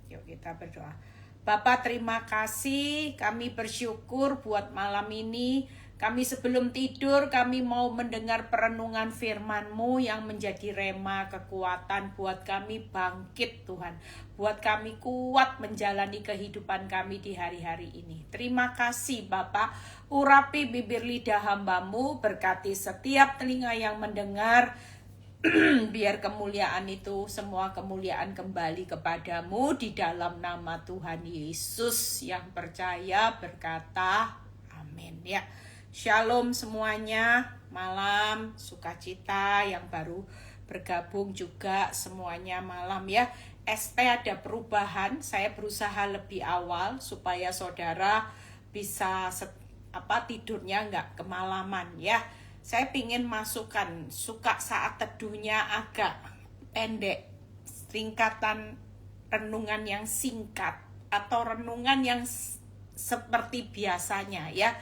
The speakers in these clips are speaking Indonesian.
Yuk kita berdoa. Bapa, terima kasih, kami bersyukur buat malam ini. Kami sebelum tidur, kami mau mendengar perenungan firman-Mu yang menjadi rema kekuatan buat kami bangkit Tuhan. Buat kami kuat menjalani kehidupan kami di hari-hari ini. Terima kasih Bapa, urapi bibir lidah hamba-Mu, berkati setiap telinga yang mendengar. Biar kemuliaan itu, semua kemuliaan kembali kepadamu di dalam nama Tuhan Yesus yang percaya berkata amin ya. Shalom semuanya, malam sukacita yang baru bergabung juga semuanya malam ya. ST ada perubahan, saya berusaha lebih awal supaya saudara bisa tidurnya nggak kemalaman ya. Saya pingin masukkan suka saat teduhnya agak pendek, tingkatan renungan yang singkat atau renungan yang seperti biasanya ya.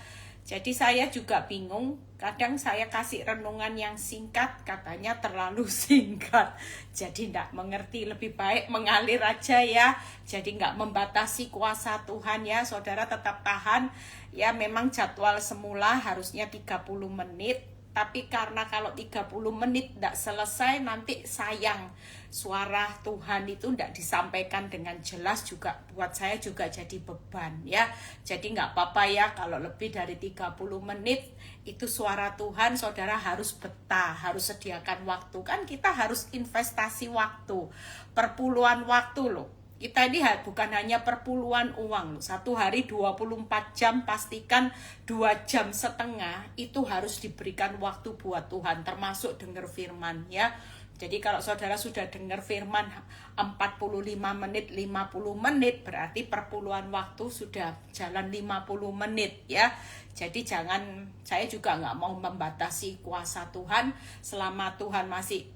Jadi saya juga bingung, kadang saya kasih renungan yang singkat, katanya terlalu singkat. Jadi tidak mengerti, lebih baik mengalir aja ya. Jadi nggak membatasi kuasa Tuhan ya, saudara tetap tahan. Ya memang jadwal semula harusnya 30 menit. Tapi karena kalau 30 menit tidak selesai, nanti sayang suara Tuhan itu tidak disampaikan dengan jelas, juga buat saya juga jadi beban ya. Jadi nggak apa-apa ya kalau lebih dari 30 menit itu suara Tuhan, saudara harus betah, harus sediakan waktu. Kan kita harus investasi waktu, perpuluhan waktu loh. Kita ini bukan hanya perpuluhan uang, satu hari 24 jam, pastikan 2,5 jam itu harus diberikan waktu buat Tuhan, termasuk dengar firman ya. Jadi kalau saudara sudah dengar firman 45 menit, 50 menit, berarti perpuluhan waktu sudah jalan 50 menit ya. Jadi saya juga nggak mau membatasi kuasa Tuhan, selama Tuhan masih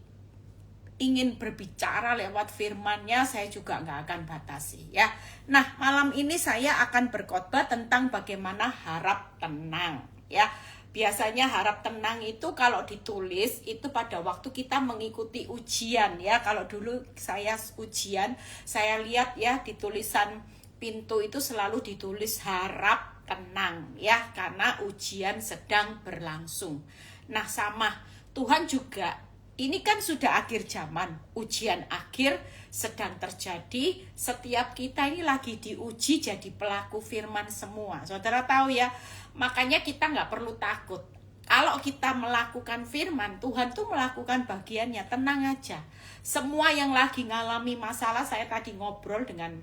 ingin berbicara lewat firman-Nya, saya juga nggak akan batasi ya. Nah, malam ini saya akan berkhotbah tentang bagaimana harap tenang ya. Biasanya harap tenang itu kalau ditulis itu pada waktu kita mengikuti ujian ya. Kalau dulu saya ujian, saya lihat ya di tulisan pintu itu selalu ditulis harap tenang ya, karena ujian sedang berlangsung. Nah, sama Tuhan juga. Ini kan sudah akhir zaman, ujian akhir sedang terjadi, setiap kita ini lagi diuji jadi pelaku firman semua. Saudara tahu ya, makanya kita nggak perlu takut. Kalau kita melakukan firman, Tuhan tuh melakukan bagiannya, tenang aja. Semua yang lagi ngalami masalah, saya tadi ngobrol dengan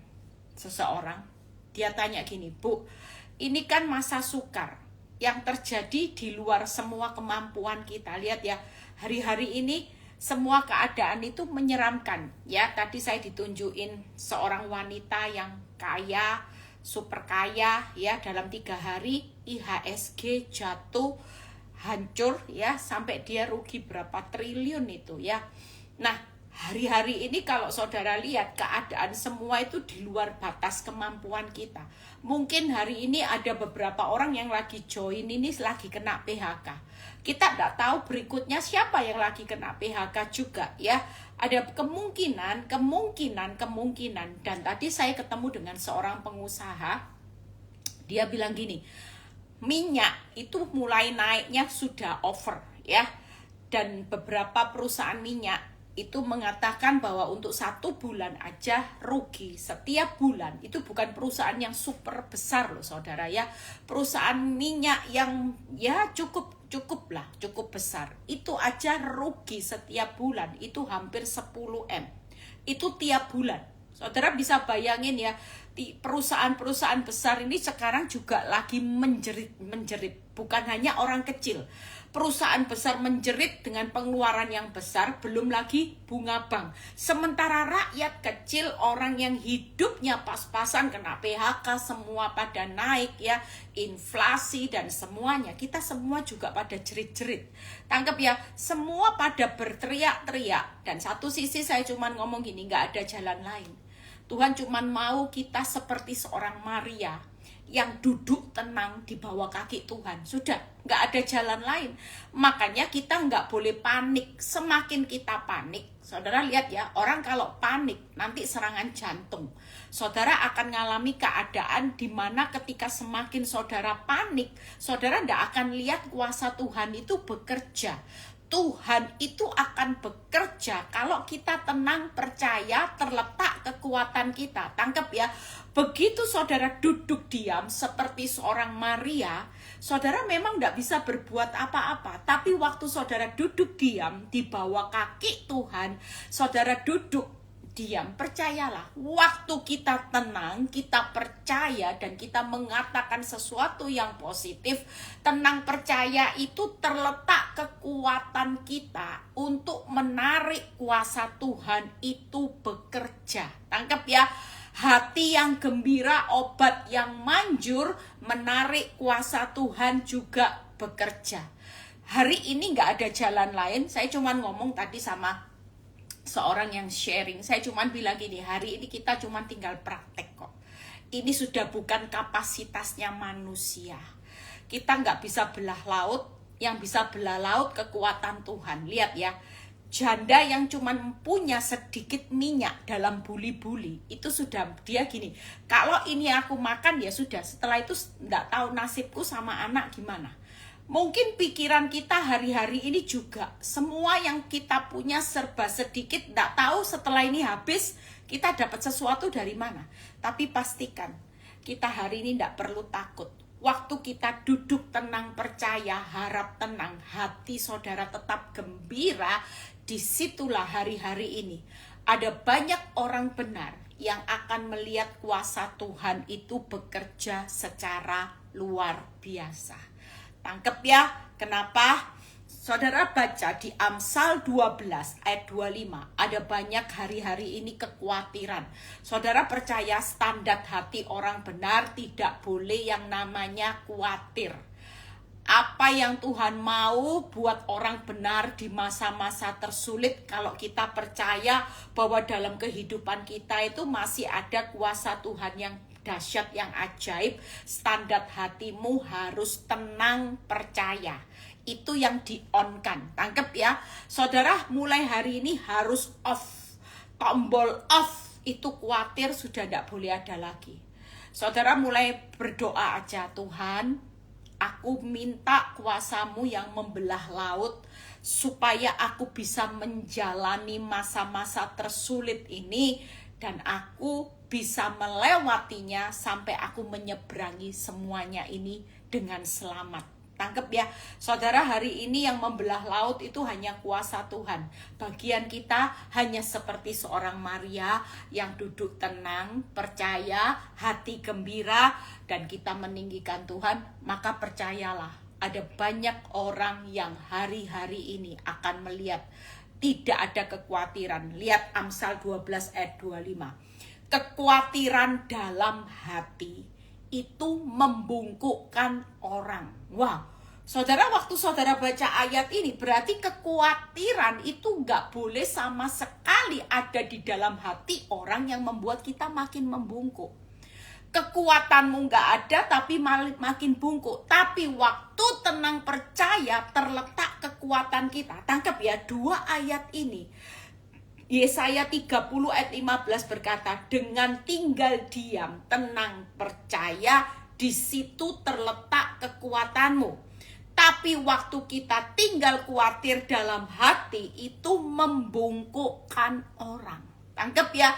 seseorang, dia tanya gini, Bu, ini kan masa sukar, yang terjadi di luar semua kemampuan kita. Lihat ya, hari-hari ini semua keadaan itu menyeramkan ya. Tadi saya ditunjukin seorang wanita yang kaya, super kaya ya, dalam 3 hari IHSG jatuh, hancur ya, sampai dia rugi berapa triliun itu ya. Nah, hari-hari ini kalau saudara lihat keadaan semua itu di luar batas kemampuan kita. Mungkin hari ini ada beberapa orang yang lagi join ini lagi kena PHK. Kita tidak tahu berikutnya siapa yang lagi kena PHK juga ya. Ada kemungkinan. Dan tadi saya ketemu dengan seorang pengusaha. Dia bilang gini, minyak itu mulai naiknya sudah over ya. Dan beberapa perusahaan minyak itu mengatakan bahwa untuk 1 bulan aja rugi setiap bulan. Itu bukan perusahaan yang super besar loh saudara ya. Perusahaan minyak yang ya cukup besar. Itu aja rugi setiap bulan. Itu hampir 10 M. Itu tiap bulan. Saudara bisa bayangin ya, perusahaan-perusahaan besar ini sekarang juga lagi menjerit. Bukan hanya orang kecil. Perusahaan besar menjerit dengan pengeluaran yang besar, belum lagi bunga bank. Sementara rakyat kecil, orang yang hidupnya pas-pasan kena PHK, semua pada naik ya, inflasi dan semuanya. Kita semua juga pada jerit-jerit. Tangkap ya, semua pada berteriak-teriak. Dan satu sisi saya cuma ngomong gini, nggak ada jalan lain. Tuhan cuma mau kita seperti seorang Maria yang duduk tenang di bawah kaki Tuhan. Sudah, nggak ada jalan lain. Makanya kita nggak boleh panik. Semakin kita panik, saudara lihat ya, orang kalau panik nanti serangan jantung. Saudara akan mengalami keadaan di mana ketika semakin saudara panik, saudara nggak akan lihat kuasa Tuhan itu bekerja. Tuhan itu akan bekerja kalau kita tenang, percaya, terletak kekuatan kita. Tangkap ya, begitu saudara duduk diam seperti seorang Maria, saudara memang tidak bisa berbuat apa-apa. Tapi waktu saudara duduk diam di bawah kaki Tuhan, saudara duduk diam, percayalah, waktu kita tenang, kita percaya dan kita mengatakan sesuatu yang positif, tenang percaya itu terletak kekuatan kita untuk menarik kuasa Tuhan itu bekerja. Tangkap ya, hati yang gembira, obat yang manjur, menarik kuasa Tuhan juga bekerja. Hari ini nggak ada jalan lain, saya cuma ngomong tadi sama seorang yang sharing, saya cuma bilang gini, hari ini kita cuma tinggal praktek kok. Ini sudah bukan kapasitasnya manusia. Kita nggak bisa belah laut, yang bisa belah laut kekuatan Tuhan. Lihat ya, janda yang cuma punya sedikit minyak dalam buli-buli, itu sudah dia gini, kalau ini aku makan ya sudah, setelah itu nggak tahu nasibku sama anak gimana. Mungkin pikiran kita hari-hari ini juga, semua yang kita punya serba sedikit, tidak tahu setelah ini habis, kita dapat sesuatu dari mana. Tapi pastikan, kita hari ini tidak perlu takut. Waktu kita duduk tenang, percaya, harap tenang, hati saudara tetap gembira, disitulah hari-hari ini. Ada banyak orang benar yang akan melihat kuasa Tuhan itu bekerja secara luar biasa. Tangkep ya, kenapa? Saudara baca di Amsal 12 ayat 25, ada banyak hari-hari ini kekhawatiran. Saudara percaya standar hati orang benar tidak boleh yang namanya khawatir. Apa yang Tuhan mau buat orang benar di masa-masa tersulit, kalau kita percaya bahwa dalam kehidupan kita itu masih ada kuasa Tuhan yang dahsyat, yang ajaib, standar hatimu harus tenang, percaya. Itu yang di-on-kan. Tangkep ya. Saudara, mulai hari ini harus off. Tombol off itu khawatir sudah tidak boleh ada lagi. Saudara mulai berdoa aja, Tuhan, aku minta kuasamu yang membelah laut, supaya aku bisa menjalani masa-masa tersulit ini, dan aku bisa melewatinya sampai aku menyeberangi semuanya ini dengan selamat. Tangkep ya, saudara, hari ini yang membelah laut itu hanya kuasa Tuhan. Bagian kita hanya seperti seorang Maria yang duduk tenang, percaya, hati gembira, dan kita meninggikan Tuhan. Maka percayalah, ada banyak orang yang hari-hari ini akan melihat tidak ada kekhawatiran. Lihat Amsal 12 ayat 25. Kekhawatiran dalam hati itu membungkukkan orang. Wow, saudara, waktu saudara baca ayat ini, berarti kekhawatiran itu nggak boleh sama sekali ada di dalam hati orang yang membuat kita makin membungkuk. Kekuatanmu nggak ada tapi makin bungkuk. Tapi waktu tenang percaya terletak kekuatan kita. Tangkap ya, dua ayat ini. Yesaya 30 ayat 15 berkata, dengan tinggal diam, tenang, percaya, di situ terletak kekuatanmu. Tapi waktu kita tinggal khawatir dalam hati, itu membungkukkan orang. Tangkap ya,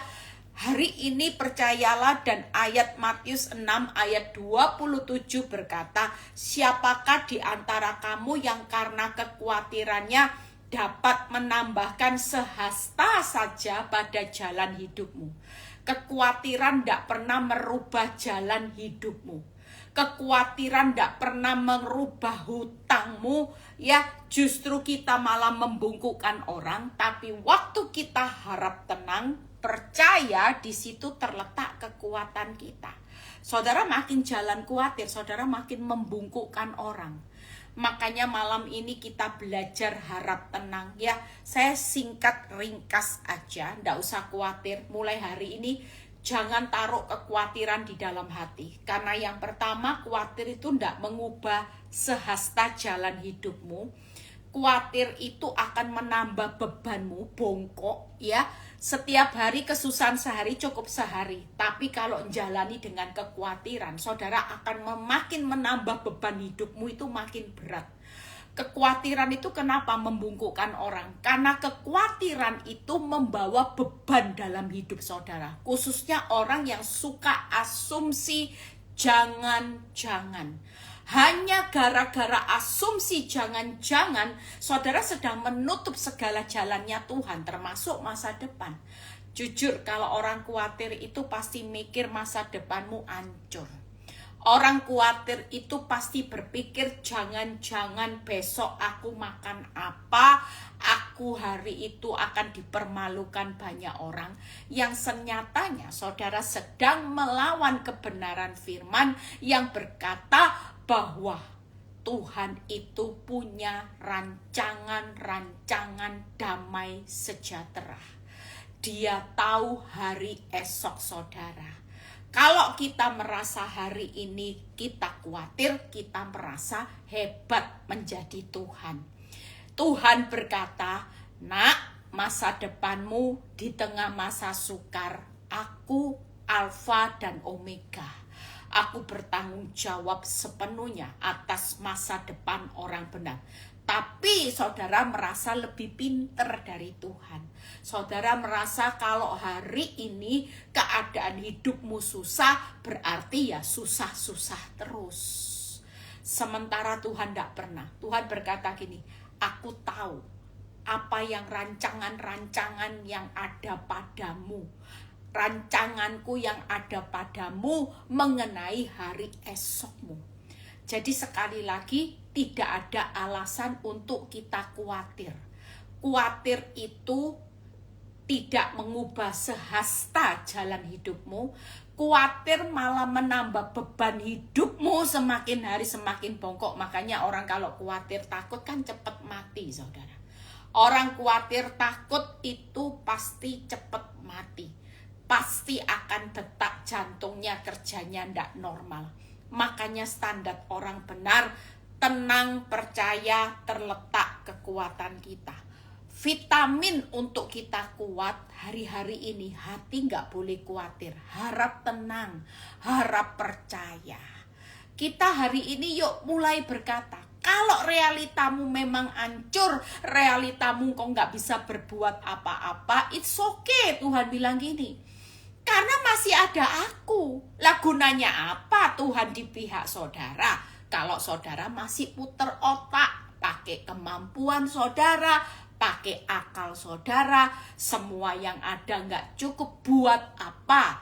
hari ini percayalah, dan ayat Matius 6 ayat 27 berkata, siapakah di antara kamu yang karena kekhawatirannya dapat menambahkan sehasta saja pada jalan hidupmu. Kekhawatiran tidak pernah merubah jalan hidupmu. Kekhawatiran tidak pernah merubah hutangmu. Ya, justru kita malah membungkukkan orang. Tapi waktu kita harap tenang, percaya, di situ terletak kekuatan kita. Saudara makin jalan khawatir, saudara makin membungkukkan orang. Makanya malam ini kita belajar harap tenang ya. Saya singkat ringkas aja, ndak usah khawatir. Mulai hari ini Jangan taruh kekhawatiran di dalam hati. Karena yang pertama, khawatir itu tidak mengubah sehasta jalan hidupmu. Khawatir itu akan menambah bebanmu, bongkok ya. Setiap hari kesusahan sehari cukup sehari. Tapi kalau jalani dengan kekhawatiran, saudara akan makin menambah beban hidupmu itu makin berat. Kekhawatiran itu kenapa membungkukkan orang? Karena kekhawatiran itu membawa beban dalam hidup saudara. Khususnya orang yang suka asumsi jangan-jangan. Hanya gara-gara asumsi jangan-jangan, saudara sedang menutup segala jalannya Tuhan, termasuk masa depan. Jujur, kalau orang khawatir itu pasti mikir masa depanmu hancur. Orang khawatir itu pasti berpikir jangan-jangan besok aku makan apa, aku hari itu akan dipermalukan banyak orang. Yang senyatanya saudara sedang melawan kebenaran firman yang berkata bahwa Tuhan itu punya rancangan-rancangan damai sejahtera. Dia tahu hari esok saudara. Kalau kita merasa hari ini kita khawatir, kita merasa hebat menjadi Tuhan. Tuhan berkata, nak, masa depanmu di tengah masa sukar, aku Alfa dan Omega. Aku bertanggung jawab sepenuhnya atas masa depan orang benar. Tapi saudara merasa lebih pintar dari Tuhan. Saudara merasa kalau hari ini keadaan hidupmu susah, berarti ya susah-susah terus. Sementara Tuhan tidak pernah. Tuhan berkata gini, aku tahu apa yang rancangan-rancangan yang ada padamu. Rancanganku yang ada padamu mengenai hari esokmu. Jadi sekali lagi, tidak ada alasan untuk kita khawatir. Khawatir itu tidak mengubah sehasta jalan hidupmu. Khawatir malah menambah beban hidupmu, semakin hari semakin bongkok. Makanya orang kalau khawatir takut kan cepat mati, saudara. Orang khawatir takut itu pasti cepat mati. Pasti akan detak jantungnya kerjanya tidak normal. Makanya standar orang benar, tenang, percaya, terletak kekuatan kita. Vitamin untuk kita kuat hari-hari ini, hati nggak boleh khawatir. Harap tenang, harap percaya. Kita hari ini yuk mulai berkata, kalau realitamu memang hancur, realitamu kok nggak bisa berbuat apa-apa, it's okay, Tuhan bilang gini. Karena masih ada aku. Lah gunanya apa Tuhan di pihak saudara? Kalau saudara masih puter otak, pakai kemampuan saudara, pakai akal saudara, semua yang ada nggak cukup buat apa?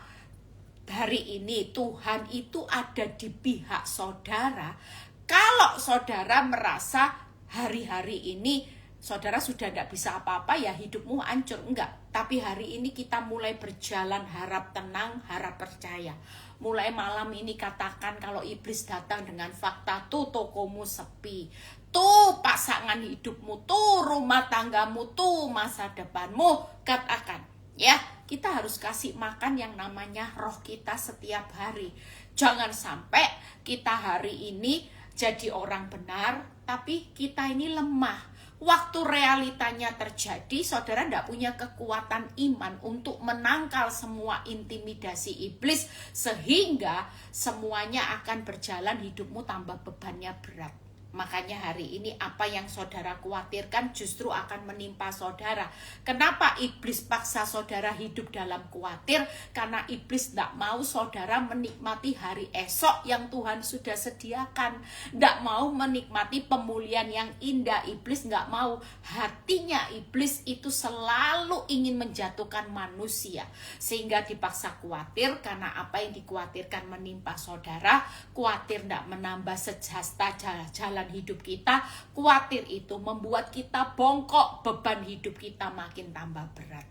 Hari ini Tuhan itu ada di pihak saudara. Kalau saudara merasa hari-hari ini saudara sudah tidak bisa apa-apa, ya hidupmu hancur, enggak. Tapi hari ini kita mulai berjalan, harap tenang, harap percaya. Mulai malam ini katakan kalau iblis datang dengan fakta, tuh tokomu sepi, tuh pasangan hidupmu, tuh rumah tanggamu, tuh masa depanmu, katakan. Ya, kita harus kasih makan yang namanya roh kita setiap hari. Jangan sampai kita hari ini jadi orang benar, tapi kita ini lemah. Waktu realitanya terjadi, saudara tidak punya kekuatan iman untuk menangkal semua intimidasi iblis, sehingga semuanya akan berjalan, hidupmu tambah bebannya berat. Makanya hari ini apa yang saudara khawatirkan justru akan menimpa saudara. Kenapa iblis paksa saudara hidup dalam khawatir? Karena iblis tidak mau saudara menikmati hari esok yang Tuhan sudah sediakan. Tidak mau menikmati pemulihan yang indah. Iblis tidak mau. Hatinya iblis itu selalu ingin menjatuhkan manusia, sehingga dipaksa khawatir. Karena apa yang dikhawatirkan menimpa saudara. Khawatir tidak menambah sejasta jalan hidup kita. Khawatir itu membuat kita bongkok, beban hidup kita makin tambah berat.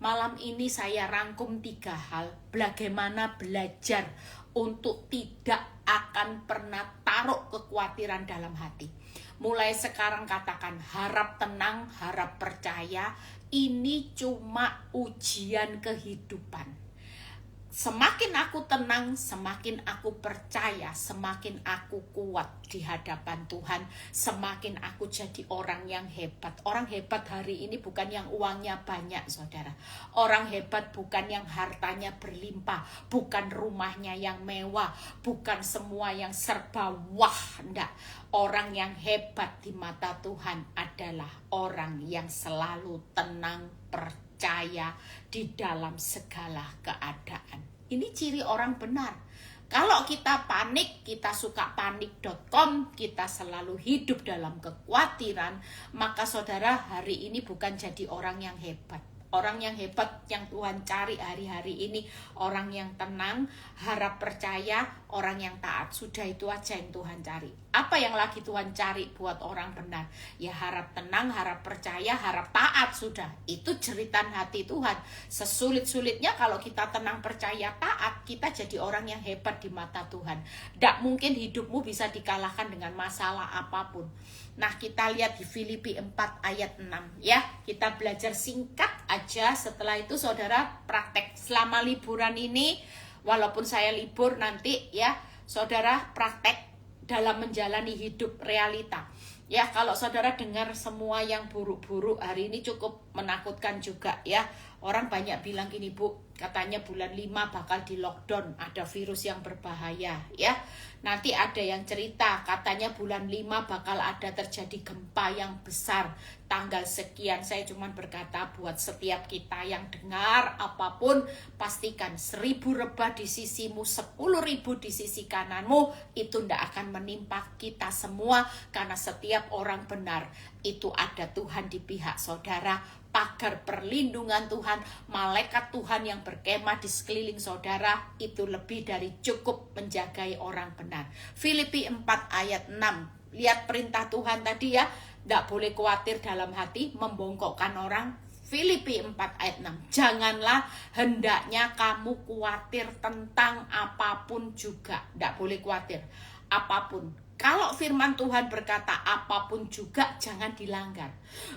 Malam ini saya rangkum 3 hal bagaimana belajar untuk tidak akan pernah taruh kekhawatiran dalam hati. Mulai sekarang katakan harap tenang, harap percaya, ini cuma ujian kehidupan. Semakin aku tenang, semakin aku percaya, semakin aku kuat di hadapan Tuhan, semakin aku jadi orang yang hebat. Orang hebat hari ini bukan yang uangnya banyak, saudara. Orang hebat bukan yang hartanya berlimpah, bukan rumahnya yang mewah, bukan semua yang serba wah, enggak. Orang yang hebat di mata Tuhan adalah orang yang selalu tenang, percaya di dalam segala keadaan. Ini ciri orang benar. Kalau kita panik, kita suka panik.com, kita selalu hidup dalam kekhawatiran, maka saudara hari ini bukan jadi orang yang hebat. Orang yang hebat yang Tuhan cari hari-hari ini, orang yang tenang, harap percaya, orang yang taat. Sudah itu aja yang Tuhan cari. Apa yang lagi Tuhan cari buat orang benar? Ya harap tenang, harap percaya, harap taat, sudah. Itu jeritan hati Tuhan. Sesulit-sulitnya kalau kita tenang, percaya, taat, kita jadi orang yang hebat di mata Tuhan. Tidak mungkin hidupmu bisa dikalahkan dengan masalah apapun. Nah, kita lihat di Filipi 4 ayat 6 ya. Kita belajar singkat aja. Setelah itu saudara praktek selama liburan ini. Walaupun saya libur nanti ya, saudara praktek dalam menjalani hidup realita. Ya, kalau saudara dengar semua yang buruk-buruk hari ini cukup menakutkan juga ya. Orang banyak bilang gini, Bu, katanya bulan 5 bakal di lockdown, ada virus yang berbahaya ya. Nanti ada yang cerita katanya bulan 5 bakal ada terjadi gempa yang besar tanggal sekian. Saya cuma berkata buat setiap kita yang dengar apapun, pastikan 1000 rebah di sisimu, 10.000 di sisi kananmu, itu tidak akan menimpa kita semua. Karena setiap orang benar itu ada Tuhan di pihak saudara. Pagar perlindungan Tuhan, malaikat Tuhan yang berkemah di sekeliling saudara, itu lebih dari cukup menjagai orang benar. Filipi 4 ayat 6. Lihat perintah Tuhan tadi ya, tidak boleh khawatir dalam hati, membongkokkan orang. Filipi 4 ayat 6. Janganlah hendaknya kamu khawatir tentang apapun juga. Tidak boleh khawatir apapun. Kalau firman Tuhan berkata apapun juga, jangan dilanggar.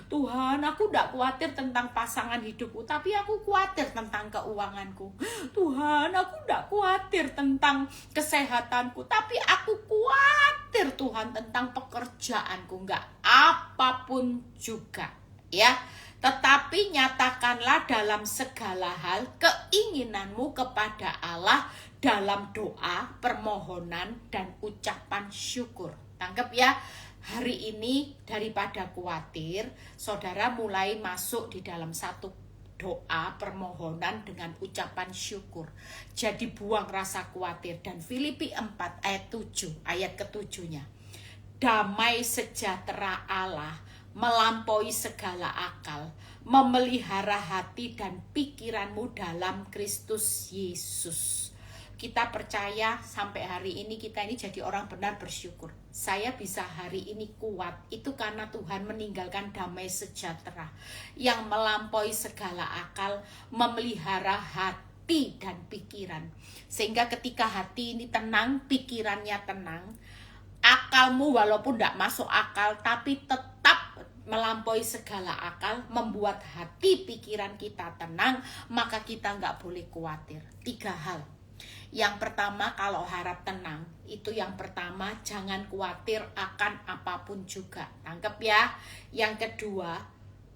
Tuhan, aku tidak khawatir tentang pasangan hidupku, tapi aku khawatir tentang keuanganku. Tuhan, aku tidak khawatir tentang kesehatanku, tapi aku khawatir Tuhan tentang pekerjaanku. Enggak, apapun juga ya. Tetapi nyatakanlah dalam segala hal keinginanmu kepada Allah dalam doa, permohonan, dan ucapan syukur. Tangkap ya, hari ini daripada khawatir, saudara mulai masuk di dalam satu doa, permohonan, dengan ucapan syukur. Jadi buang rasa khawatir. Dan Filipi 4 ayat 7, ayat ke-7-nya. Damai sejahtera Allah melampaui segala akal, memelihara hati dan pikiranmu dalam Kristus Yesus. Kita percaya sampai hari ini kita ini jadi orang benar bersyukur. Saya bisa hari ini kuat, itu karena Tuhan meninggalkan damai sejahtera yang melampaui segala akal, memelihara hati dan pikiran. Sehingga ketika hati ini tenang, pikirannya tenang, akalmu walaupun tidak masuk akal, tapi tetap melampaui segala akal, membuat hati pikiran kita tenang, maka kita nggak boleh khawatir. 3 hal. Yang pertama, kalau harap tenang, itu yang pertama, jangan khawatir akan apapun juga. Tangkap ya. Yang kedua,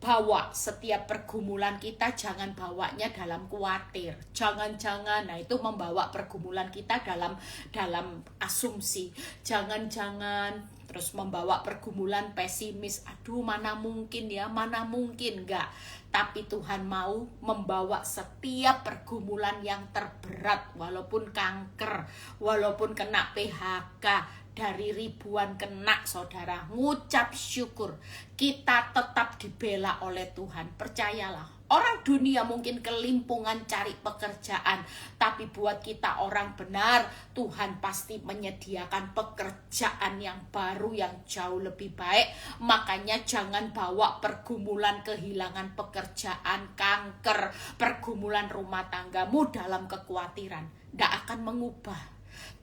bawa setiap pergumulan kita, jangan bawanya dalam khawatir. Jangan-jangan, nah itu membawa pergumulan kita dalam asumsi. Jangan-jangan terus membawa pergumulan pesimis. Aduh, mana mungkin ya, mana mungkin, enggak. Tapi Tuhan mau membawa setiap pergumulan yang terberat, walaupun kanker, walaupun kena PHK, dari ribuan kena, saudara, ngucap syukur. Kita tetap dibela oleh Tuhan, percayalah. Orang dunia mungkin kelimpungan cari pekerjaan, tapi buat kita orang benar, Tuhan pasti menyediakan pekerjaan yang baru, yang jauh lebih baik. Makanya jangan bawa pergumulan kehilangan pekerjaan, kanker, pergumulan rumah tanggamu dalam kekhawatiran. Tidak akan mengubah.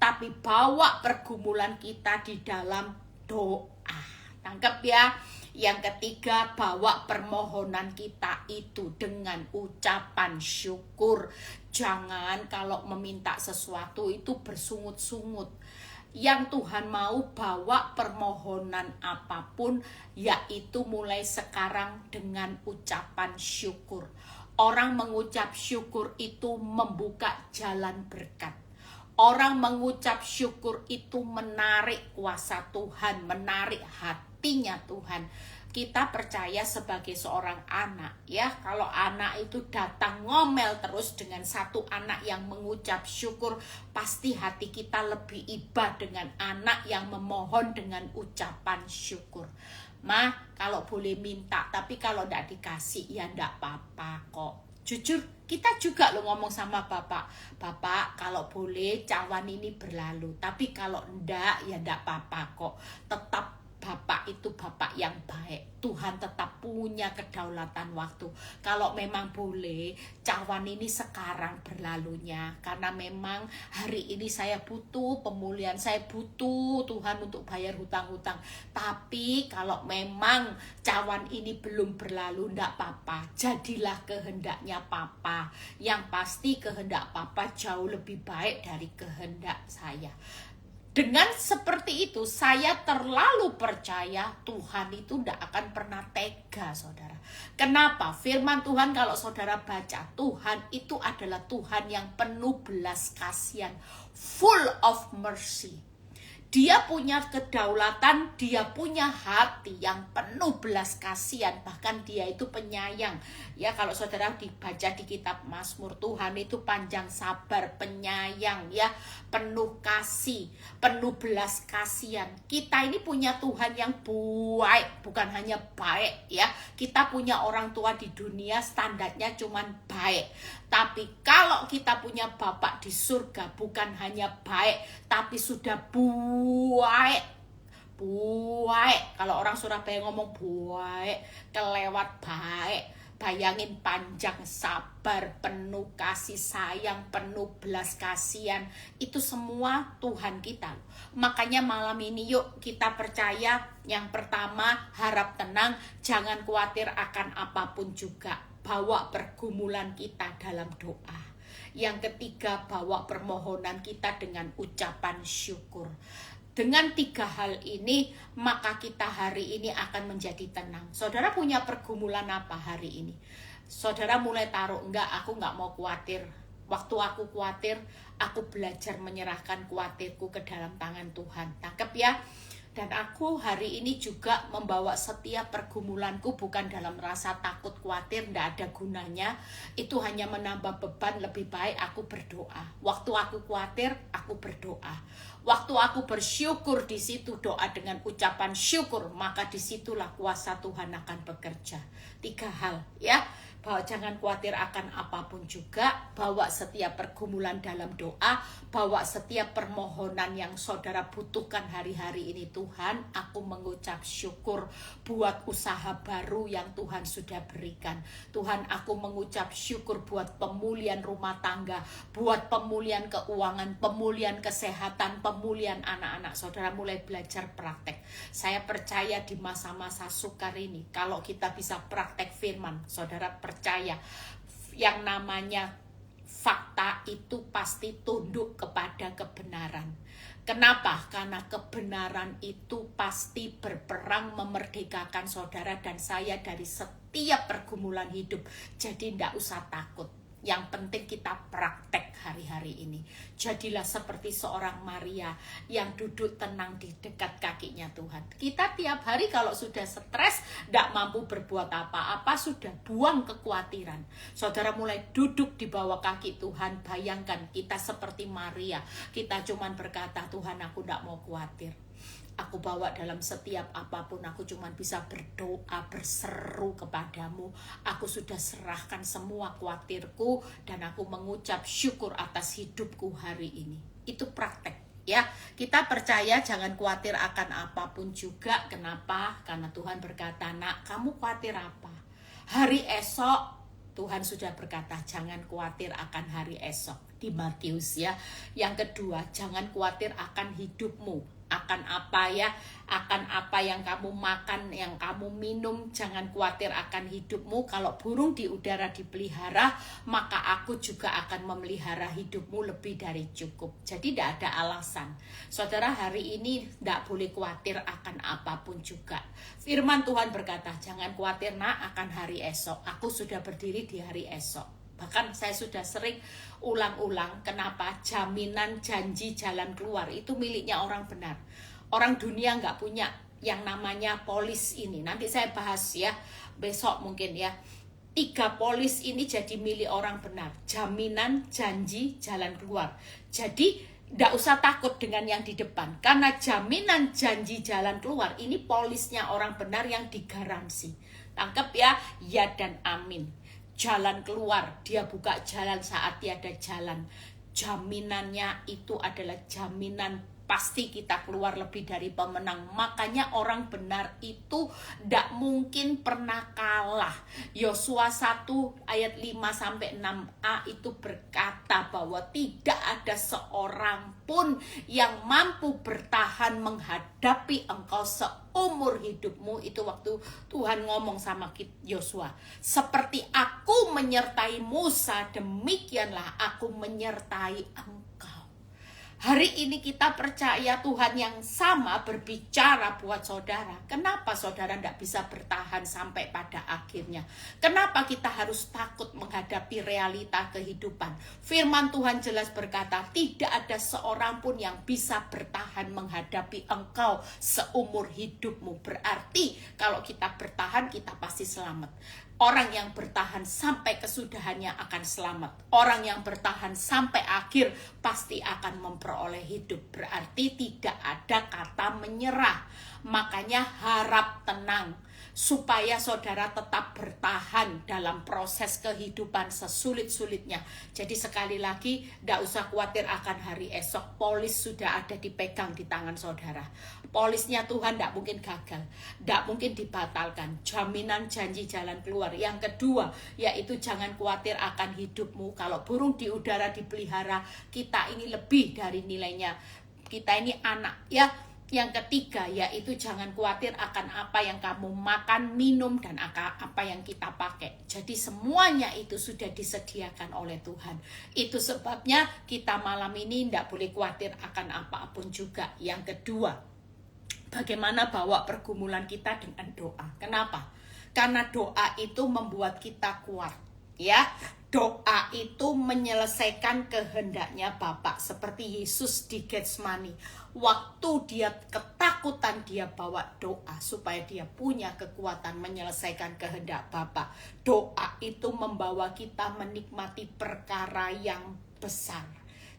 Tapi bawa pergumulan kita di dalam doa. Tangkap ya. Yang ketiga, bawa permohonan kita itu dengan ucapan syukur. Jangan kalau meminta sesuatu itu bersungut-sungut. Yang Tuhan mau, bawa permohonan apapun, yaitu mulai sekarang dengan ucapan syukur. Orang mengucap syukur itu membuka jalan berkat. Orang mengucap syukur itu menarik kuasa Tuhan, menarik hatinya Tuhan. Kita percaya sebagai seorang anak, ya, kalau anak itu datang ngomel terus dengan satu anak yang mengucap syukur, pasti hati kita lebih iba dengan anak yang memohon dengan ucapan syukur. Ma, kalau boleh minta, tapi kalau tidak dikasih ya tidak apa-apa kok. Jujur, kita juga lo ngomong sama Bapak, Bapak kalau boleh cawan ini berlalu, tapi kalau enggak ya enggak apa-apa kok. Tetap Bapak itu Bapak yang baik. Tuhan tetap punya kedaulatan waktu. Kalau memang boleh, cawan ini sekarang berlalunya. Karena memang hari ini saya butuh pemulihan. Saya butuh Tuhan untuk bayar hutang-hutang. Tapi kalau memang cawan ini belum berlalu, enggak apa-apa. Jadilah kehendaknya Papa. Yang pasti kehendak Papa jauh lebih baik dari kehendak saya. Dengan seperti itu, saya terlalu percaya Tuhan itu tidak akan pernah tega, saudara. Kenapa? Firman Tuhan kalau saudara baca, Tuhan itu adalah Tuhan yang penuh belas kasihan, full of mercy. Dia punya kedaulatan, dia punya hati yang penuh belas kasihan, bahkan dia itu penyayang. Ya, kalau saudara dibaca di kitab Mazmur, Tuhan itu panjang sabar, penyayang, ya, penuh kasih, penuh belas kasihan. Kita ini punya Tuhan yang baik, bukan hanya baik, ya. Kita punya orang tua di dunia standarnya cuman baik. Tapi kalau kita punya Bapak di surga, bukan hanya baik, tapi sudah baik. Kalau orang Surabaya ngomong baik, kelewat baik. Bayangin panjang sabar, penuh kasih sayang, penuh belas kasihan. Itu semua Tuhan kita. Makanya malam ini yuk kita percaya. Yang pertama, harap tenang, jangan khawatir akan apapun juga. Bawa pergumulan kita dalam doa. Yang ketiga, bawa permohonan kita dengan ucapan syukur. Dengan 3 hal ini, maka kita hari ini akan menjadi tenang. Saudara punya pergumulan apa hari ini? Saudara mulai taruh, enggak, aku enggak mau khawatir. Waktu aku khawatir, aku belajar menyerahkan khawatirku ke dalam tangan Tuhan. Tangkep ya? Dan aku hari ini juga membawa setiap pergumulanku bukan dalam rasa takut, khawatir, tidak ada gunanya. Itu hanya menambah beban, lebih baik aku berdoa. Waktu aku khawatir, aku berdoa. Waktu aku bersyukur, di situ doa dengan ucapan syukur, maka disitulah kuasa Tuhan akan bekerja. 3 hal, ya. Bahwa jangan khawatir akan apapun juga, bawa setiap pergumulan dalam doa, bawa setiap permohonan yang saudara butuhkan hari-hari ini. Tuhan, aku mengucap syukur buat usaha baru yang Tuhan sudah berikan. Tuhan, aku mengucap syukur buat pemulihan rumah tangga, buat pemulihan keuangan, pemulihan kesehatan, pemulihan anak-anak. Saudara mulai belajar praktek. Saya percaya di masa-masa sukar ini, kalau kita bisa praktek firman, saudara percaya yang namanya fakta itu pasti tunduk kepada kebenaran. Kenapa? Karena kebenaran itu pasti berperang memerdekakan saudara dan saya dari setiap pergumulan hidup. Jadi tidak usah takut. Yang penting kita praktek hari-hari ini. Jadilah seperti seorang Maria yang duduk tenang di dekat kakinya Tuhan. Kita tiap hari kalau sudah stres, tidak mampu berbuat apa-apa, sudah buang kekhawatiran. Saudara mulai duduk di bawah kaki Tuhan. Bayangkan kita seperti Maria. Kita cuman berkata, Tuhan, aku tidak mau khawatir. Aku bawa dalam setiap apapun, aku cuma bisa berdoa, berseru kepadamu. Aku sudah serahkan semua khawatirku dan aku mengucap syukur atas hidupku hari ini. Itu praktek. Ya, kita percaya jangan khawatir akan apapun juga. Kenapa? Karena Tuhan berkata, nak, kamu khawatir apa? Hari esok, Tuhan sudah berkata, jangan khawatir akan hari esok. Di Matius ya. Yang kedua, jangan khawatir akan hidupmu. akan apa ya, akan apa yang kamu makan, yang kamu minum. Jangan khawatir akan hidupmu. Kalau burung di udara dipelihara, maka aku juga akan memelihara hidupmu lebih dari cukup. Jadi tidak ada alasan. Saudara, hari ini tidak boleh khawatir akan apapun juga. Firman Tuhan berkata, jangan khawatir nak akan hari esok. Aku sudah berdiri di hari esok. Bahkan saya sudah sering ulang-ulang, kenapa jaminan janji jalan keluar itu miliknya orang benar. Orang dunia nggak punya yang namanya polis ini. Nanti saya bahas ya, besok mungkin ya. 3 polis ini jadi milik orang benar. Jaminan, janji, jalan keluar. Jadi tidak usah takut dengan yang di depan. Karena jaminan, janji, jalan keluar ini polisnya orang benar yang digaransi. Tangkap ya, ya dan amin. Jalan keluar, dia buka jalan saat tiada jalan. Jaminannya itu adalah jaminan pasti kita keluar lebih dari pemenang. Makanya orang benar itu tidak mungkin pernah kalah. Yosua 1 ayat 5-6a itu berkata bahwa tidak ada seorang pun yang mampu bertahan menghadapi engkau seumur hidupmu. Itu waktu Tuhan ngomong sama Yosua, seperti aku menyertai Musa, demikianlah aku menyertai engkau. Hari ini kita percaya Tuhan yang sama berbicara buat saudara. Kenapa saudara tidak bisa bertahan sampai pada akhirnya? Kenapa kita harus takut menghadapi realita kehidupan? Firman Tuhan jelas berkata, tidak ada seorang pun yang bisa bertahan menghadapi engkau seumur hidupmu. Berarti kalau kita bertahan, kita pasti selamat. Orang yang bertahan sampai kesudahannya akan selamat. Orang yang bertahan sampai akhir pasti akan memperoleh hidup. Berarti tidak ada kata menyerah. Makanya harap tenang. Supaya saudara tetap bertahan dalam proses kehidupan sesulit-sulitnya. Jadi sekali lagi, tidak usah khawatir akan hari esok. Polis sudah ada dipegang di tangan saudara. Polisnya Tuhan tidak mungkin gagal, tidak mungkin dibatalkan. Jaminan janji jalan keluar. Yang kedua, yaitu jangan khawatir akan hidupmu. Kalau burung di udara dipelihara, kita ini lebih dari nilainya. Kita ini anak ya. Yang ketiga, yaitu jangan khawatir akan apa yang kamu makan, minum, dan apa yang kita pakai. Jadi semuanya itu sudah disediakan oleh Tuhan. Itu sebabnya kita malam ini tidak boleh khawatir akan apapun juga. Yang kedua, bagaimana bawa pergumulan kita dengan doa. Kenapa? Karena doa itu membuat kita kuat. Ya, doa itu menyelesaikan kehendaknya Bapa. Seperti Yesus di Getsemani. Waktu dia ketakutan, dia bawa doa supaya dia punya kekuatan menyelesaikan kehendak Bapa. Doa itu membawa kita menikmati perkara yang besar.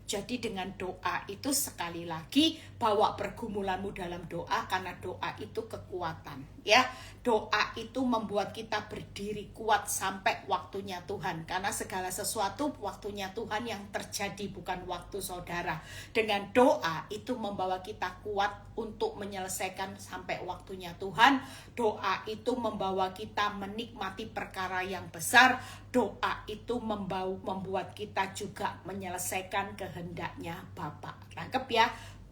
Jadi dengan doa itu sekali lagi bawa pergumulanmu dalam doa, karena doa itu kekuatan. Ya, doa itu membuat kita berdiri kuat sampai waktunya Tuhan. Karena segala sesuatu waktunya Tuhan yang terjadi, bukan waktu saudara. Dengan doa itu membawa kita kuat untuk menyelesaikan sampai waktunya Tuhan. Doa itu membawa kita menikmati perkara yang besar. Doa itu membuat kita juga menyelesaikan kehendaknya Bapa. Tangkep ya.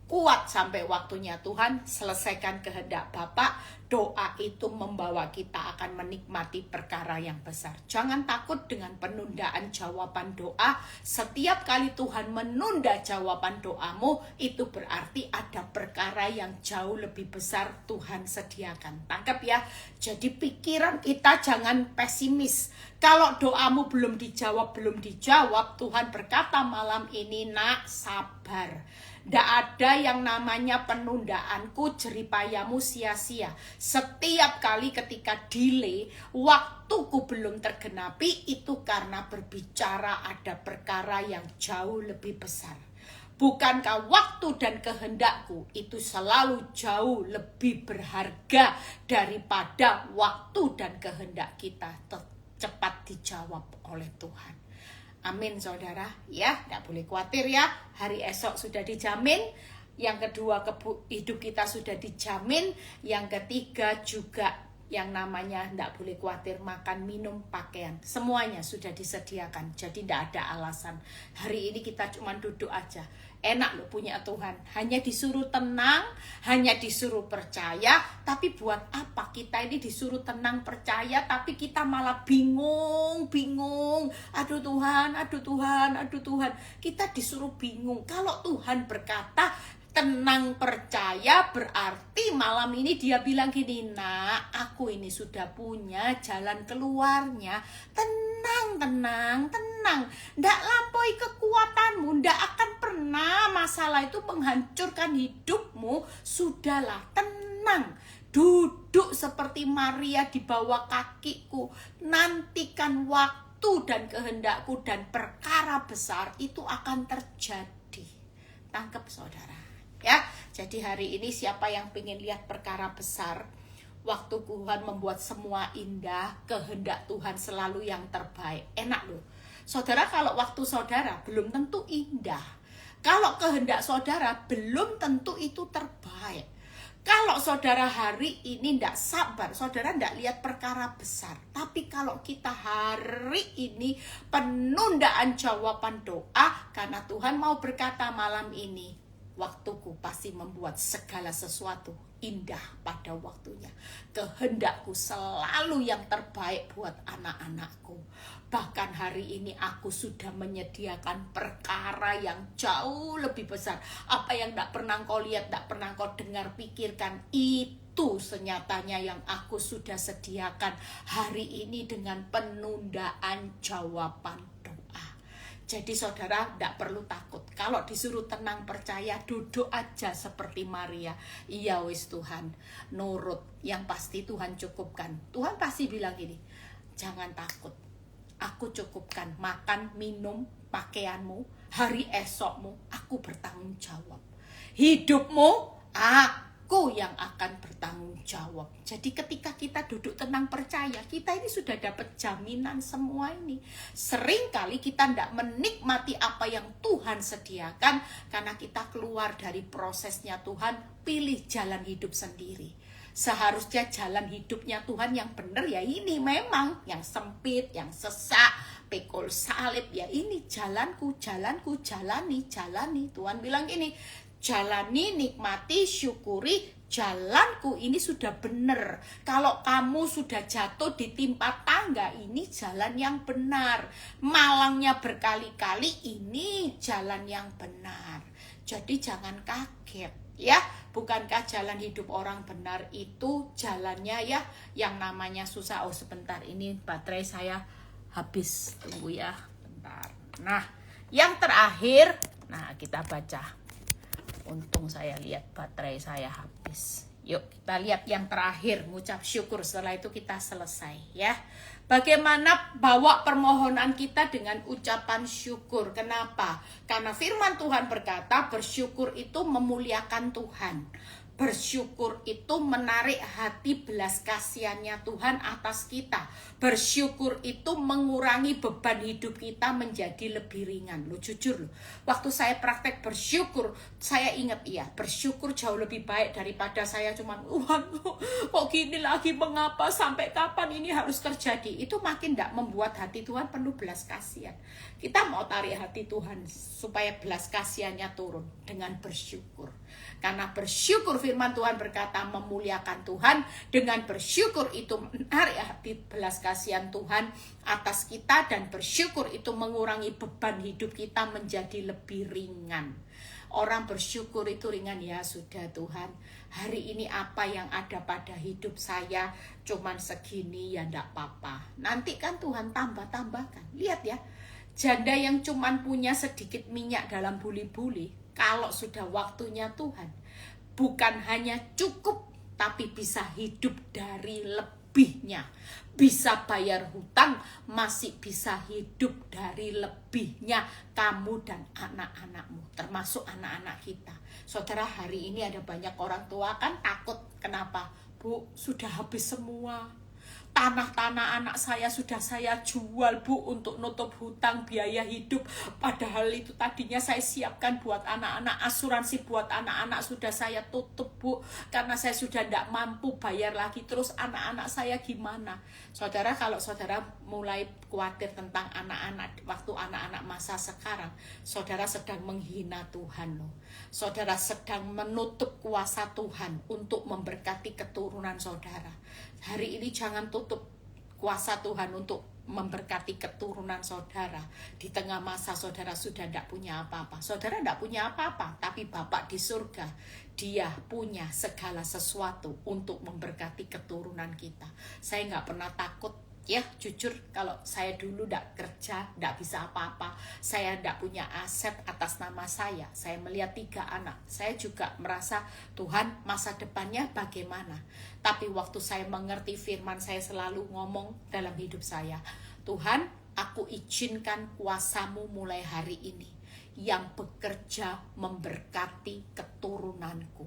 Kuat sampai waktunya Tuhan, selesaikan kehendak Bapa. Doa itu membawa kita akan menikmati perkara yang besar. Jangan takut dengan penundaan jawaban doa. Setiap kali Tuhan menunda jawaban doamu, itu berarti ada perkara yang jauh lebih besar Tuhan sediakan. Tangkap ya. Jadi pikiran kita jangan pesimis. Kalau doamu belum dijawab, Tuhan berkata malam ini, nak, sabar. Tidak ada yang namanya penundaanku, jeripayamu sia-sia. Setiap kali ketika delay, waktuku belum tergenapi, itu karena berbicara ada perkara yang jauh lebih besar. Bukankah waktu dan kehendakku itu selalu jauh lebih berharga daripada waktu dan kehendak kita cepat dijawab oleh Tuhan. Amin saudara, ya, tidak boleh khawatir ya, hari esok sudah dijamin. Yang kedua, hidup kita sudah dijamin. Yang ketiga juga, yang namanya tidak boleh khawatir makan, minum, pakaian. Semuanya sudah disediakan, jadi tidak ada alasan. Hari ini kita cuma duduk aja. Enak loh punya Tuhan, hanya disuruh tenang, hanya disuruh percaya. Tapi buat apa kita ini disuruh tenang percaya, tapi kita malah bingung. Aduh Tuhan, aduh Tuhan, aduh Tuhan. Kita disuruh bingung. Kalau Tuhan berkata tenang percaya, berarti malam ini dia bilang gini, nak, aku ini sudah punya jalan keluarnya. Tenang. Ndak lampaui kekuatanmu, ndak akan pernah masalah itu menghancurkan hidupmu. Sudahlah, tenang. Duduk seperti Maria di bawah kakiku. Nantikan waktu dan kehendakku, dan perkara besar itu akan terjadi. Tangkap saudara. Ya, jadi hari ini siapa yang pengen lihat perkara besar, waktu Tuhan membuat semua indah, kehendak Tuhan selalu yang terbaik. Enak loh. Saudara, kalau waktu saudara belum tentu indah. Kalau kehendak saudara belum tentu itu terbaik. Kalau saudara hari ini tidak sabar, saudara tidak lihat perkara besar. Tapi kalau kita hari ini penundaan jawaban doa, karena Tuhan mau berkata malam ini, waktuku pasti membuat segala sesuatu indah pada waktunya. Kehendakku selalu yang terbaik buat anak-anakku. Bahkan hari ini aku sudah menyediakan perkara yang jauh lebih besar. Apa yang tidak pernah kau lihat, tidak pernah kau dengar, pikirkan, itu senyatanya yang aku sudah sediakan hari ini dengan penundaan jawaban doa. Jadi saudara tidak perlu takut. Kalau disuruh tenang percaya, duduk aja seperti Maria. Iya wis Tuhan, nurut. Yang pasti Tuhan cukupkan. Tuhan pasti bilang gini, jangan takut. Aku cukupkan makan, minum, pakaianmu, hari esokmu, aku bertanggung jawab. Hidupmu, aku yang akan bertanggung jawab. Jadi ketika kita duduk tenang percaya, kita ini sudah dapat jaminan semua ini. Seringkali kita tidak menikmati apa yang Tuhan sediakan, karena kita keluar dari prosesnya Tuhan, pilih jalan hidup sendiri. Seharusnya jalan hidupnya Tuhan yang benar ya ini memang, yang sempit, yang sesak, pikul salib, ya ini jalanku, jalani. Tuhan bilang gini, jalani, nikmati, syukuri, jalanku ini sudah benar. Kalau kamu sudah jatuh ditimpa tangga, ini jalan yang benar. Malangnya berkali-kali, ini jalan yang benar. Jadi jangan kaget ya. Bukankah jalan hidup orang benar itu jalannya ya yang namanya susah? Oh sebentar, ini baterai saya habis, tunggu ya bentar. Nah yang terakhir, nah kita baca. Untung saya lihat baterai saya habis. Yuk kita lihat yang terakhir, mengucap syukur. Setelah itu kita selesai ya. Bagaimana bawa permohonan kita dengan ucapan syukur. Kenapa? Karena firman Tuhan berkata bersyukur itu memuliakan Tuhan. Bersyukur itu menarik hati belas kasihannya Tuhan atas kita. Bersyukur itu mengurangi beban hidup kita menjadi lebih ringan. Loh jujur loh, waktu saya praktek bersyukur, saya ingat bersyukur jauh lebih baik daripada saya cuman kok gini lagi, mengapa, sampai kapan ini harus terjadi. Itu makin tidak membuat hati Tuhan penuh belas kasihan. Kita mau tarik hati Tuhan supaya belas kasihannya turun dengan bersyukur. Karena bersyukur, firman Tuhan berkata memuliakan Tuhan. Dengan bersyukur itu menarik hati belas kasihan Tuhan atas kita, dan bersyukur itu mengurangi beban hidup kita menjadi lebih ringan. Orang bersyukur itu ringan, ya sudah Tuhan, hari ini apa yang ada pada hidup saya cuman segini, ya enggak apa-apa. Nanti kan Tuhan tambah-tambahkan. Lihat ya, janda yang cuman punya sedikit minyak dalam buli-buli, kalau sudah waktunya Tuhan, bukan hanya cukup, tapi bisa hidup dari lebihnya. Bisa bayar hutang, masih bisa hidup dari lebihnya. Kamu dan anak-anakmu, termasuk anak-anak kita. Saudara, hari ini ada banyak orang tua kan takut. Kenapa? Bu, sudah habis semua. Tanah-tanah anak saya sudah saya jual, Bu, untuk nutup hutang biaya hidup. Padahal itu tadinya saya siapkan buat anak-anak, asuransi buat anak-anak sudah saya tutup, Bu. Karena saya sudah tidak mampu bayar lagi. Terus anak-anak saya gimana? Saudara, kalau saudara mulai khawatir tentang anak-anak waktu anak-anak masa sekarang, saudara sedang menghina Tuhan loh. Saudara sedang menutup kuasa Tuhan untuk memberkati keturunan saudara. Hari ini jangan tutup kuasa Tuhan untuk memberkati keturunan saudara. Di tengah masa saudara sudah tidak punya apa-apa. Saudara tidak punya apa-apa, tapi Bapa di surga, Dia punya segala sesuatu untuk memberkati keturunan kita. Saya nggak pernah takut. Ya, jujur, kalau saya dulu tidak kerja, tidak bisa apa-apa, saya tidak punya aset atas nama saya melihat 3 anak, saya juga merasa, Tuhan, masa depannya bagaimana? Tapi waktu saya mengerti firman, saya selalu ngomong dalam hidup saya, Tuhan, aku izinkan kuasa-Mu mulai hari ini, yang bekerja memberkati keturunanku.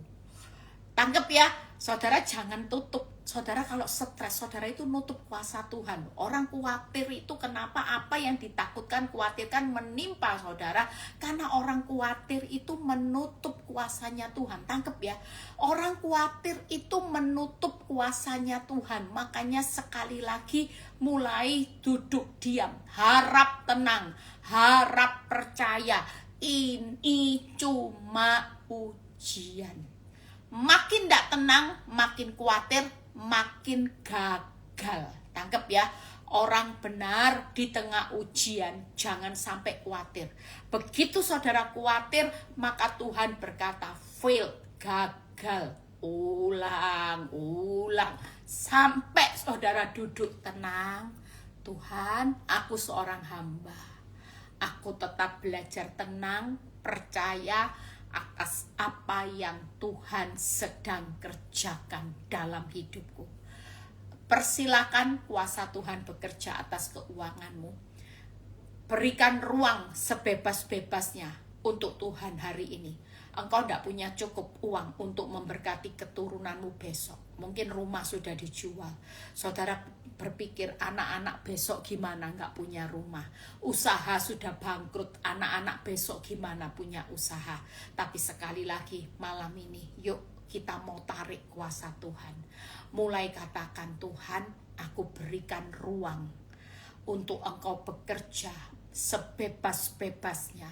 Tangkep ya, saudara, jangan tutup. Saudara kalau stres, saudara itu nutup kuasa Tuhan. Orang khawatir itu kenapa? Apa yang ditakutkan, khawatirkan menimpa saudara. Karena orang khawatir itu menutup kuasanya Tuhan. Tangkep ya, orang khawatir itu menutup kuasanya Tuhan. Makanya sekali lagi mulai duduk diam. Harap tenang, harap percaya. Ini cuma ujian. Makin tidak tenang, makin khawatir, makin gagal. Tangkep ya, orang benar di tengah ujian jangan sampai khawatir. Begitu saudara khawatir, maka Tuhan berkata, fail, gagal, ulang, sampai saudara duduk tenang. Tuhan, aku seorang hamba, aku tetap belajar tenang, percaya atas apa yang Tuhan sedang kerjakan dalam hidupku. Persilakan kuasa Tuhan bekerja atas keuanganmu. Berikan ruang sebebas-bebasnya untuk Tuhan hari ini. Engkau tidak punya cukup uang untuk memberkati keturunanmu besok. Mungkin rumah sudah dijual. Saudara berpikir anak-anak besok gimana nggak punya rumah. Usaha sudah bangkrut, anak-anak besok gimana punya usaha. Tapi sekali lagi malam ini, yuk kita mau tarik kuasa Tuhan. Mulai katakan, Tuhan, aku berikan ruang untuk Engkau bekerja sebebas-bebasnya,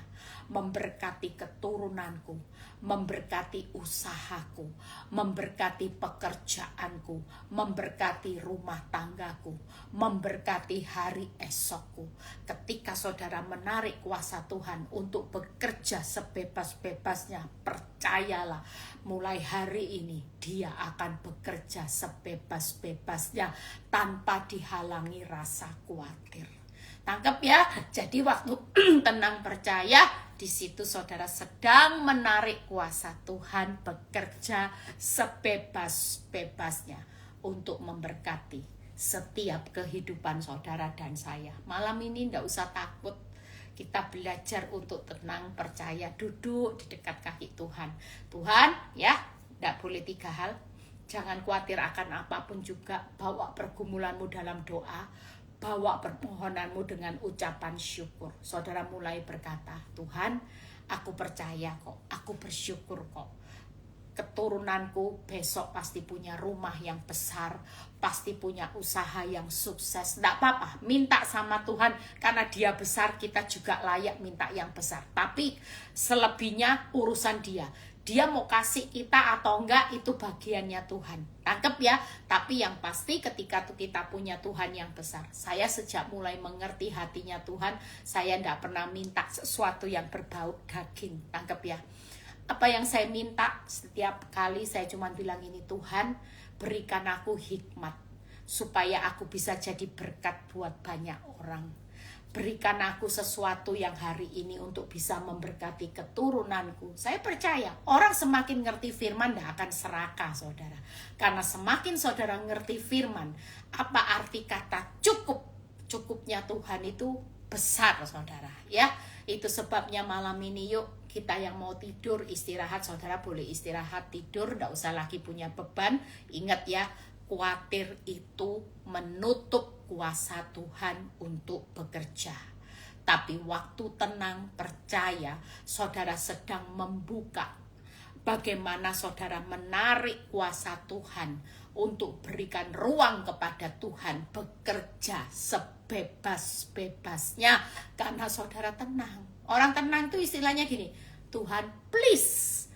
memberkati keturunanku, memberkati usahaku, memberkati pekerjaanku, memberkati rumah tanggaku, memberkati hari esokku. Ketika saudara menarik kuasa Tuhan untuk bekerja sebebas-bebasnya, percayalah, mulai hari ini Dia akan bekerja sebebas-bebasnya tanpa dihalangi rasa khawatir. Tangkap ya. Jadi waktu tenang percaya, di situ saudara sedang menarik kuasa Tuhan bekerja sebebas-bebasnya untuk memberkati setiap kehidupan saudara dan saya. Malam ini tidak usah takut. Kita belajar untuk tenang percaya, duduk di dekat kaki Tuhan. Tuhan, ya, tidak boleh 3 hal. Jangan khawatir akan apapun juga. Bawa pergumulanmu dalam doa. Bawa permohonanmu dengan ucapan syukur. Saudara mulai berkata, Tuhan, aku percaya kok, aku bersyukur kok. Keturunanku besok pasti punya rumah yang besar, pasti punya usaha yang sukses. Tidak apa-apa, minta sama Tuhan, karena Dia besar, kita juga layak minta yang besar. Tapi selebihnya urusan Dia. Dia mau kasih kita atau enggak, itu bagiannya Tuhan. Tangkep ya. Tapi yang pasti ketika kita punya Tuhan yang besar. Saya sejak mulai mengerti hatinya Tuhan, saya tidak pernah minta sesuatu yang berbau daging. Tangkep ya. Apa yang saya minta setiap kali saya cuma bilang ini, Tuhan, berikan aku hikmat supaya aku bisa jadi berkat buat banyak orang. Berikan aku sesuatu yang hari ini untuk bisa memberkati keturunanku. Saya percaya orang semakin ngerti firman tidak akan serakah, saudara. Karena semakin saudara ngerti firman, apa arti kata cukup? Cukupnya Tuhan itu besar, saudara. Ya, itu sebabnya malam ini yuk kita yang mau tidur istirahat, saudara boleh istirahat tidur, tidak usah lagi punya beban. Ingat ya, Khawatir itu menutup kuasa Tuhan untuk bekerja. Tapi waktu tenang, percaya saudara sedang membuka bagaimana saudara menarik kuasa Tuhan untuk berikan ruang kepada Tuhan bekerja sebebas-bebasnya karena saudara tenang. Orang tenang itu istilahnya gini, Tuhan please,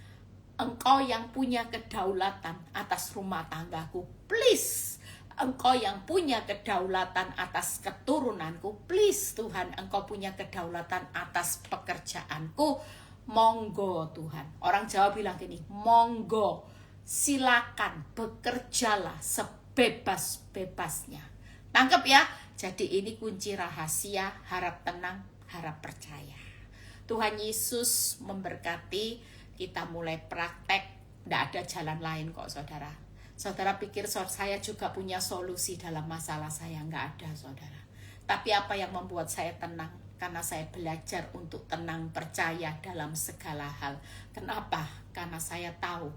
Engkau yang punya kedaulatan atas rumah tanggaku, please, Engkau yang punya kedaulatan atas keturunanku, please Tuhan, Engkau punya kedaulatan atas pekerjaanku, monggo Tuhan. Orang Jawa bilang gini, monggo, silakan bekerjalah sebebas-bebasnya. Tangkap ya? Jadi ini kunci rahasia, harap tenang, harap percaya. Tuhan Yesus memberkati. Kita mulai praktek, tidak ada jalan lain kok saudara. Saudara pikir saya juga punya solusi dalam masalah saya? Nggak ada saudara. Tapi apa yang membuat saya tenang? Karena saya belajar untuk tenang percaya dalam segala hal. Kenapa? Karena saya tahu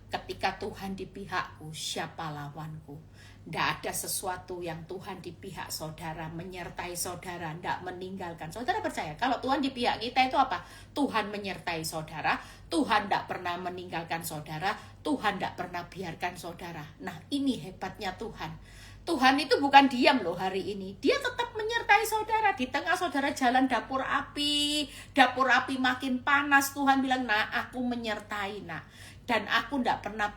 ketika Tuhan di pihakku, siapa lawanku? Tidak ada sesuatu yang Tuhan di pihak saudara, menyertai saudara, tidak meninggalkan. Saudara percaya, kalau Tuhan di pihak kita itu apa? Tuhan menyertai saudara, Tuhan tidak pernah meninggalkan saudara, Tuhan tidak pernah biarkan saudara. Nah ini hebatnya Tuhan. Tuhan itu bukan diam loh hari ini. Dia tetap menyertai saudara. Di tengah saudara jalan dapur api makin panas, Tuhan bilang, nah aku menyertai nak. Dan aku tidak pernah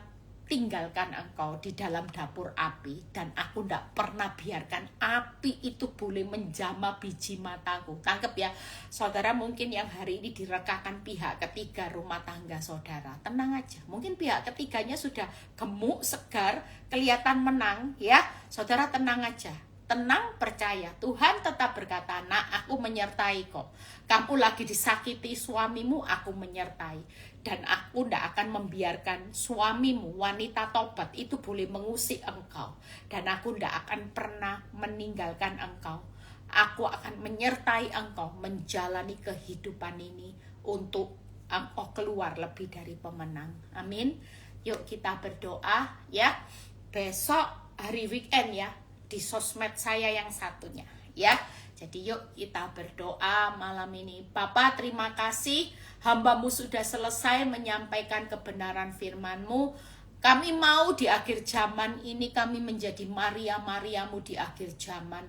tinggalkan engkau di dalam dapur api, dan aku tidak pernah biarkan api itu boleh menjamah biji mataku. Tangkep ya saudara, mungkin yang hari ini direkakan pihak ketiga rumah tangga saudara, tenang aja, mungkin pihak ketiganya sudah gemuk, segar, kelihatan menang ya, saudara tenang aja. Tenang, percaya, Tuhan tetap berkata, nak aku menyertai kok. Kamu lagi disakiti suamimu, aku menyertai. Dan aku tidak akan membiarkan suamimu, wanita tobat, itu boleh mengusik engkau. Dan aku tidak akan pernah meninggalkan engkau. Aku akan menyertai engkau menjalani kehidupan ini untuk engkau keluar lebih dari pemenang. Amin. Yuk kita berdoa ya. Besok hari weekend ya. Di sosmed saya yang satunya ya. Jadi yuk kita berdoa malam ini. Bapa terima kasih, hamba-Mu sudah selesai menyampaikan kebenaran firman-Mu. Kami mau di akhir zaman ini kami menjadi Maria-Mariamu di akhir zaman,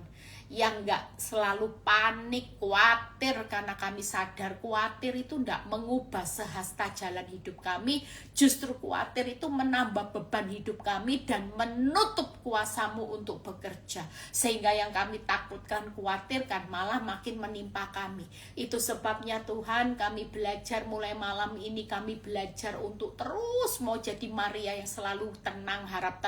yang gak selalu panik, khawatir, karena kami sadar khawatir itu gak mengubah sehasta jalan hidup kami, justru khawatir itu menambah beban hidup kami dan menutup kuasa-Mu untuk bekerja, sehingga yang kami takutkan, khawatirkan malah makin menimpa kami. Itu sebabnya Tuhan, kami belajar mulai malam ini, kami belajar untuk terus mau jadi Maria yang selalu tenang, harap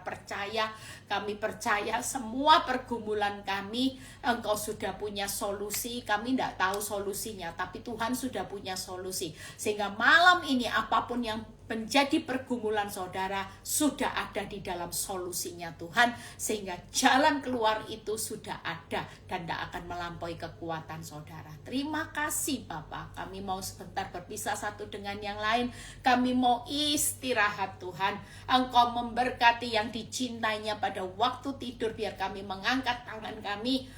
percaya. Kami percaya semua pergumulan kami, Engkau sudah punya solusi. Kami tidak tahu solusinya, tapi Tuhan sudah punya solusi. Sehingga malam ini apapun yang menjadi pergumulan saudara sudah ada di dalam solusinya Tuhan, sehingga jalan keluar itu sudah ada dan tidak akan melampaui kekuatan saudara. Terima kasih Bapa. Kami mau sebentar berpisah satu dengan yang lain. Kami mau istirahat Tuhan. Engkau memberkati yang dicintainya pada waktu tidur, biar kami mengangkat tangan kami.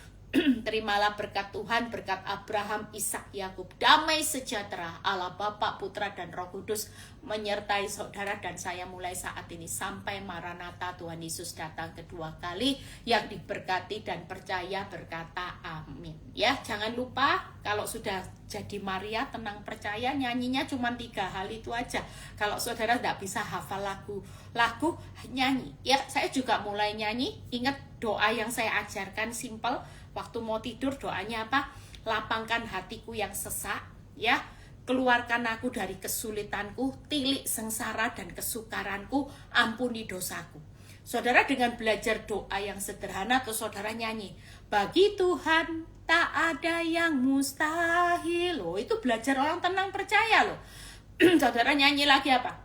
Terimalah berkat Tuhan, berkat Abraham, Ishak, Yakub, damai sejahtera Allah Bapa, Putra dan Roh Kudus menyertai saudara dan saya mulai saat ini sampai Maranatha Tuhan Yesus datang kedua kali. Yang diberkati dan percaya berkata amin. Ya, jangan lupa kalau sudah jadi Maria, tenang percaya, nyanyinya cuma 3 hal itu aja. Kalau saudara tidak bisa hafal lagu nyanyi. Ya, saya juga mulai nyanyi. Ingat doa yang saya ajarkan simple. Waktu mau tidur doanya apa? Lapangkan hatiku yang sesak, ya. Keluarkan aku dari kesulitanku, tilik sengsara dan kesukaranku, ampuni dosaku. Saudara dengan belajar doa yang sederhana, atau saudara nyanyi, bagi Tuhan tak ada yang mustahil. Loh, itu belajar orang tenang percaya loh. Saudara nyanyi lagi apa?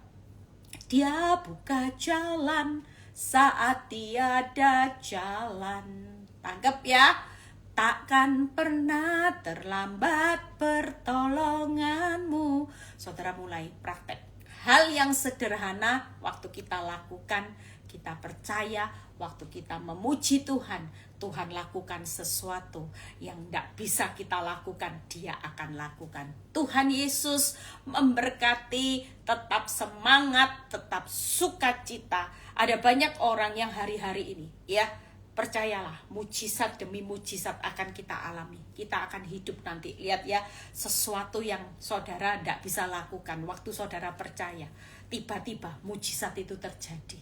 Dia buka jalan saat tiada jalan. Tangkap ya. Takkan pernah terlambat pertolonganmu. Saudara mulai praktek. Hal yang sederhana waktu kita lakukan, kita percaya, waktu kita memuji Tuhan, Tuhan lakukan sesuatu yang tidak bisa kita lakukan, Dia akan lakukan. Tuhan Yesus memberkati, tetap semangat, tetap sukacita. Ada banyak orang yang hari-hari ini, ya, percayalah, mujizat demi mujizat akan kita alami. Kita akan hidup nanti. Lihat ya, sesuatu yang saudara tidak bisa lakukan. Waktu saudara percaya, tiba-tiba mujizat itu terjadi.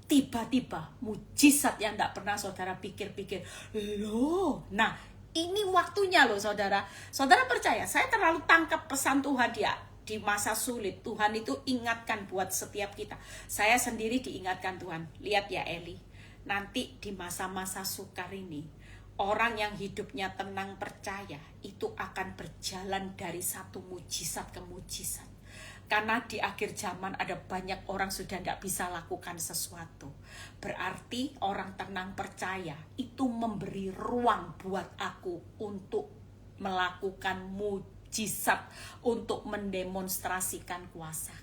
Tiba-tiba mujizat yang tidak pernah saudara pikir-pikir. Loh, nah ini waktunya loh saudara. Saudara percaya, saya terlalu tangkap pesan Tuhan ya. Di masa sulit, Tuhan itu ingatkan buat setiap kita. Saya sendiri diingatkan Tuhan. Lihat ya Eli, nanti di masa-masa sukar ini, orang yang hidupnya tenang percaya itu akan berjalan dari satu mujizat ke mujizat. Karena di akhir zaman ada banyak orang sudah tidak bisa lakukan sesuatu. Berarti orang tenang percaya itu memberi ruang buat aku untuk melakukan mujizat, untuk mendemonstrasikan kuasa.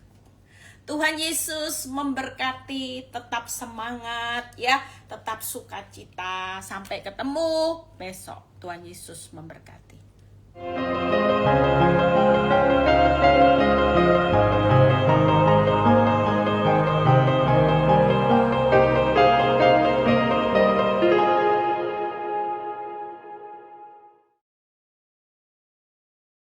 Tuhan Yesus memberkati, tetap semangat ya, tetap sukacita. Sampai ketemu besok. Tuhan Yesus memberkati.